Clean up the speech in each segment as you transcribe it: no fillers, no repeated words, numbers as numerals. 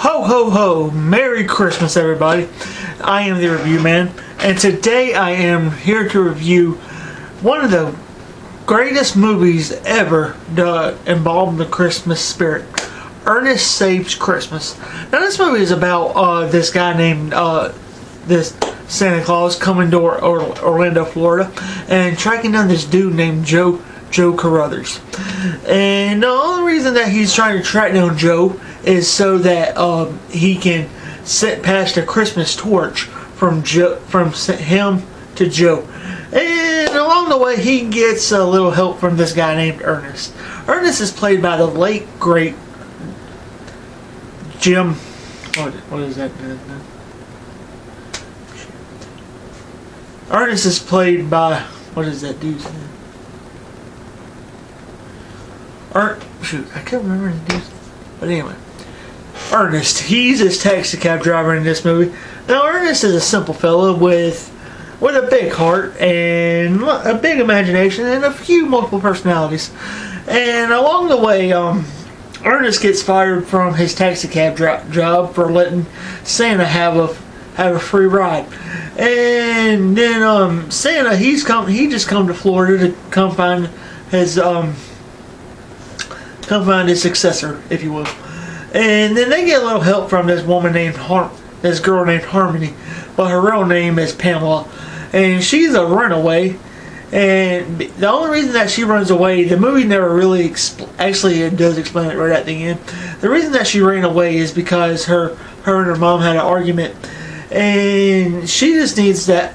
Ho ho ho! Merry Christmas, everybody. I am the Review Man, and today I am here to review one of the greatest movies ever to involve the Christmas spirit. Ernest Saves Christmas. Now this movie is about this guy named this Santa Claus coming to Orlando, Florida, and tracking down this dude named Joe Carruthers. And the only reason that he's trying to track down Joe is so that he can pass the Christmas torch from him to Joe. And along the way, he gets a little help from this guy named Ernest. Ernest is played by the late great Jim. What is that? Ernest is played by, what is that dude's name? Shoot, I can't remember his dude's name. But anyway, Ernest. He's this taxi cab driver in this movie. Now Ernest is a simple fellow with a big heart and a big imagination and a few multiple personalities. And along the way, Ernest gets fired from his taxi cab job for letting Santa have a free ride. And then Santa, he just come to Florida to come find his successor, if you will. And then they get a little help from this girl named Harmony, but her real name is Pamela, and she's a runaway. And the only reason that she runs away, the movie never really actually it does explain it right at the end. The reason that she ran away is because her and her mom had an argument, and she just needs that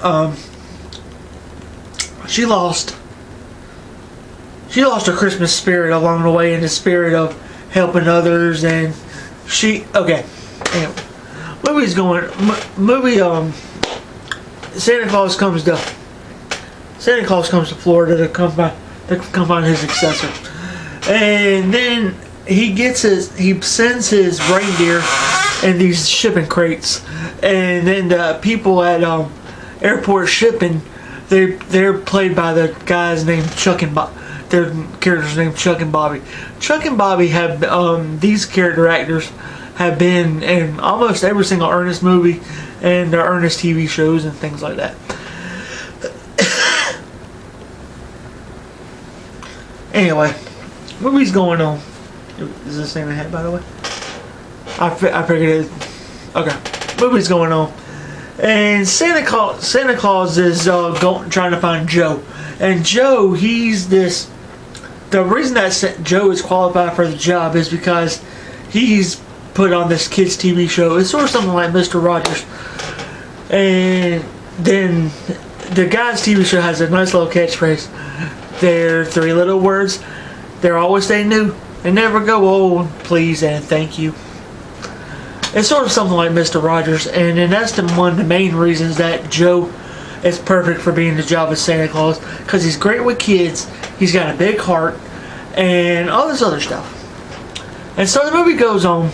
she lost her Christmas spirit along the way, in the spirit of helping others. And anyway, Santa Claus comes to Florida to come find his successor. And then he sends his reindeer in these shipping crates, and then the people at airport shipping, they're played by the guys named Chuck and Bob. Their characters named Chuck and Bobby. Chuck and Bobby have these character actors have been in almost every single Ernest movie and the Ernest TV shows and things like that. Anyway, movie's going on. Is this thing I had, by the way? I figured it. Okay, movie's going on, and Santa Claus is trying to find Joe, and Joe, he's this. The reason that Joe is qualified for the job is because he's put on this kids TV show. It's sort of something like Mr. Rogers. And then the guy's TV show has a nice little catchphrase. They're 3 little words. They're always stay new and never go old. Please and thank you. It's sort of something like Mr. Rogers, and then that's one of the main reasons that Joe is perfect for being the job of Santa Claus, because he's great with kids, he's got a big heart, and all this other stuff. And so the movie goes on,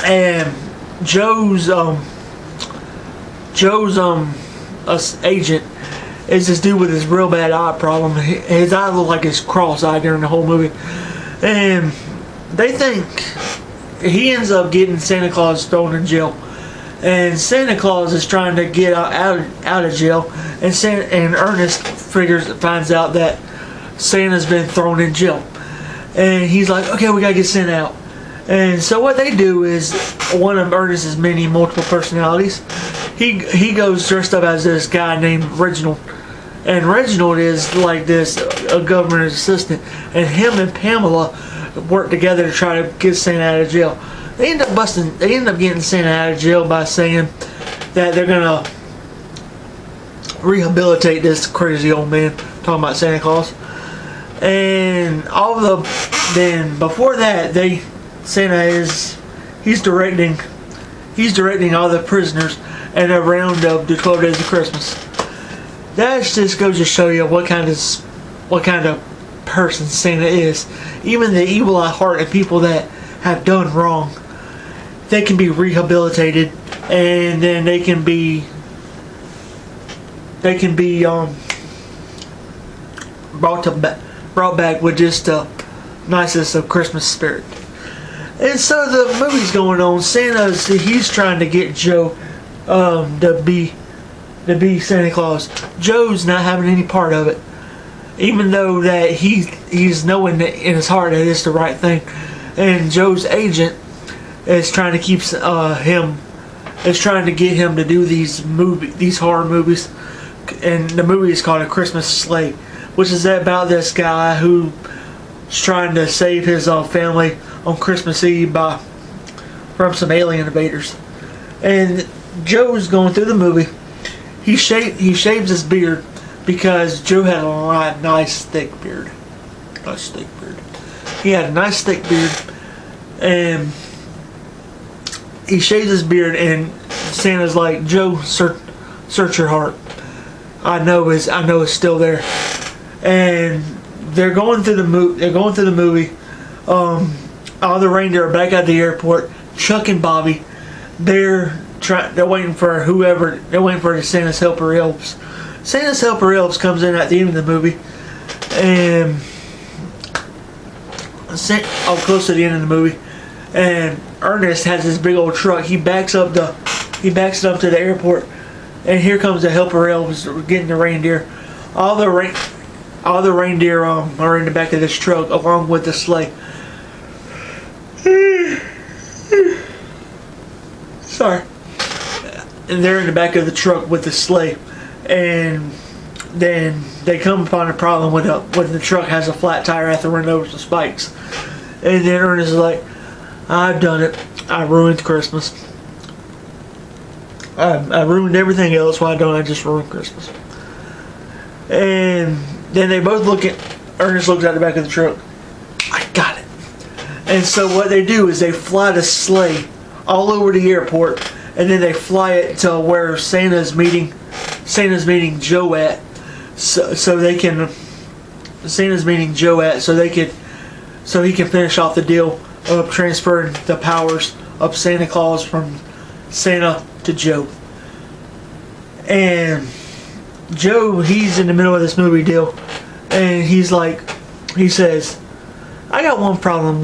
and Joe's agent is this dude with this real bad eye problem. His eye looked like his cross-eyed during the whole movie, and they think he ends up getting Santa Claus thrown in jail. And Santa Claus is trying to get out of jail, and Ernest finds out that Santa's been thrown in jail, and he's like, okay, we gotta get Santa out. And so what they do is, one of Ernest's many multiple personalities, he goes dressed up as this guy named Reginald, and Reginald is like this a government assistant, and him and Pamela work together to try to get Santa out of jail. They end up getting Santa out of jail by saying that they're gonna rehabilitate this crazy old man, talking about Santa Claus. And then before that, he's directing all the prisoners and a roundup to 12 Days of Christmas. That just goes to show you what kind of person Santa is. Even the evil at heart and people that have done wrong, they can be rehabilitated, and then they can be brought back with just the nicest of Christmas spirit. And so the movie's going on. He's trying to get Joe to be Santa Claus. Joe's not having any part of it, even though that he's knowing that in his heart that it's the right thing. And Joe's agent is trying to keep trying to get him to do these horror movies. And the movie is called A Christmas Sleigh, which is about this guy who's trying to save his family on Christmas Eve from some alien invaders. And Joe's going through the movie. He shaves his beard because Joe had a nice thick beard. He had a nice thick beard, and he shaves his beard. And Santa's like, Joe, search your heart. I know it's still there. And they're going through the movie. All the reindeer are back at the airport. Chuck and Bobby, they're waiting for They're waiting for the Santa's helper elves. Santa's helper elves comes in at the end of the movie, and close to the end of the movie, and Ernest has this big old truck. He backs it up to the airport, and here comes the helper elves getting the reindeer. All the reindeer are in the back of this truck along with the sleigh. Sorry. And they're in the back of the truck with the sleigh, and then they come upon a problem when the truck has a flat tire after running over some spikes. And then Ernest is like, I've done it. I ruined Christmas. I ruined everything else. Why don't I just ruin Christmas? And then they both Ernest looks at the back of the truck. I got it. And so what they do is they fly the sleigh all over the airport, and then they fly it to where Santa's meeting Joe at, so he can finish off the deal of transferring the powers of Santa Claus from Santa to Joe. And Joe, he's in the middle of this movie deal, and he says, I got one problem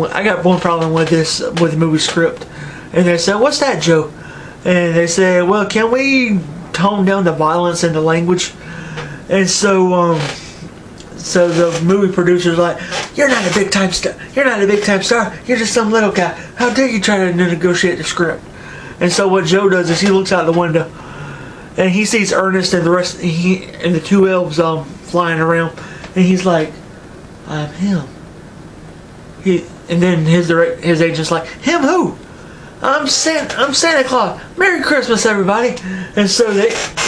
with the movie script. And they said, what's that, Joe? And they said, well, can we tone down the violence and the language? And so the movie producer's like, you're not a big time star. You're just some little guy. How dare you try to negotiate the script? And so what Joe does is he looks out the window, and he sees Ernest and the two elves flying around, and he's like, I'm him. And then his agent's like, him who? I'm Santa Claus. Merry Christmas, everybody. And so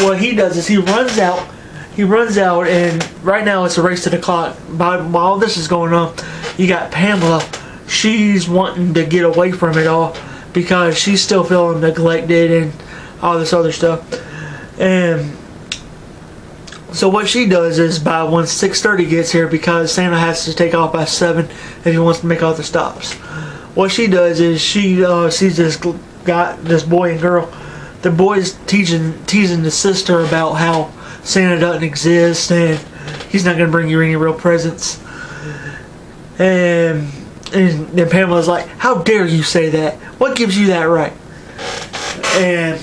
what he does is he runs out, and right now it's a race to the clock. While this is going on, you got Pamela. She's wanting to get away from it all because she's still feeling neglected and all this other stuff. And so what she does is when 6:30 gets here, because Santa has to take off by 7 if he wants to make all the stops. What she does is she sees this boy and girl. The boy's teasing the sister about how Santa doesn't exist and he's not going to bring you any real presents. And then Pamela's like, how dare you say that? What gives you that right? And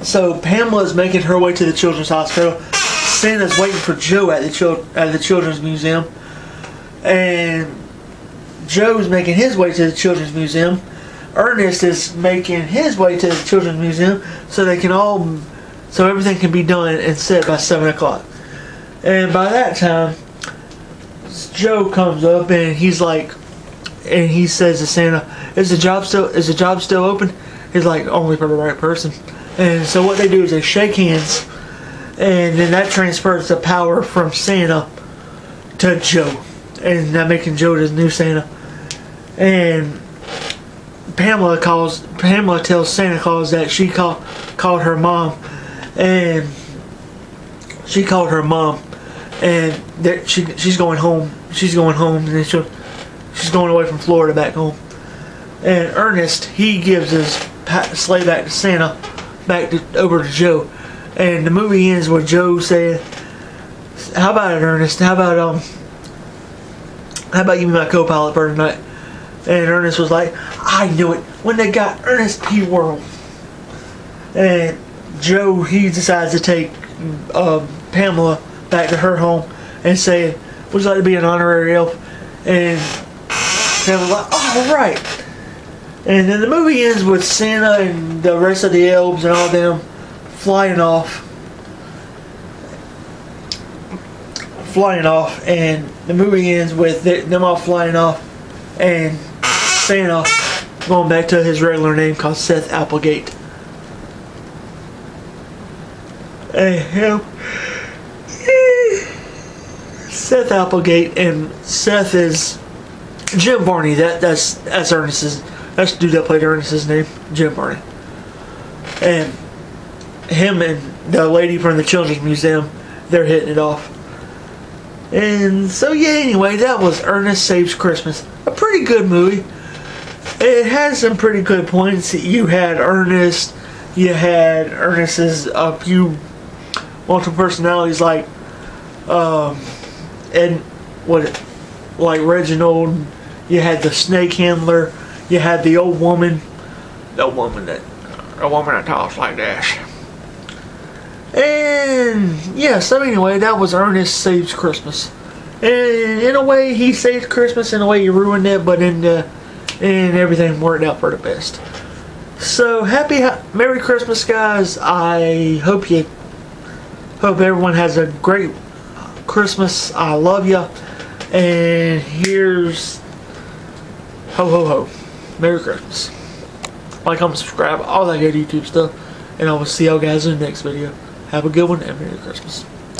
so Pamela's making her way to the children's hospital. Santa's waiting for Joe at the children's museum. And Joe's making his way to the children's museum. Ernest is making his way to the children's museum so everything can be done and set by 7 o'clock. And by that time, Joe comes up and he says to Santa, is the job still open? He's like, only for the right person. And so what they do is they shake hands, and then that transfers the power from Santa to Joe, and that making Joe the new Santa. And Pamela tells Santa Claus that she called her mom, and she's going home. She's going home, and she's going away from Florida back home. And Ernest, he gives his sleigh back to Santa, over to Joe. And the movie ends with Joe saying, how about it, Ernest? How about you be my co-pilot for tonight? And Ernest was like, I knew it when they got Ernest P. Worrell. And Joe, he decides to take Pamela back to her home and say, would you like to be an honorary elf? And Pamela's like, oh, right. And then the movie ends with Santa and the rest of the elves and all them flying off. And the movie ends with them all flying off and Santa going back to his regular name called Seth Applegate. And him, Seth Applegate, and Seth is Jim Varney. That's Ernest's. That's the dude that played Ernest's name, Jim Varney. And him and the lady from the Children's Museum, they're hitting it off. And so yeah, anyway, that was Ernest Saves Christmas. A pretty good movie. It has some pretty good points. You had Ernest. You had Ernest's a few multiple personalities like like Reginald. You had the snake handler. You had the old woman. A woman that talks like that. And yeah, so anyway, that was Ernest Saves Christmas. And in a way, he saved Christmas. In a way, he ruined it, but and everything worked out for the best. So Merry Christmas, guys! I hope everyone has a great Christmas. I love ya. And here's ho ho ho. Merry Christmas. Like, comment, subscribe, all that good YouTube stuff. And I will see y'all guys in the next video. Have a good one and Merry Christmas.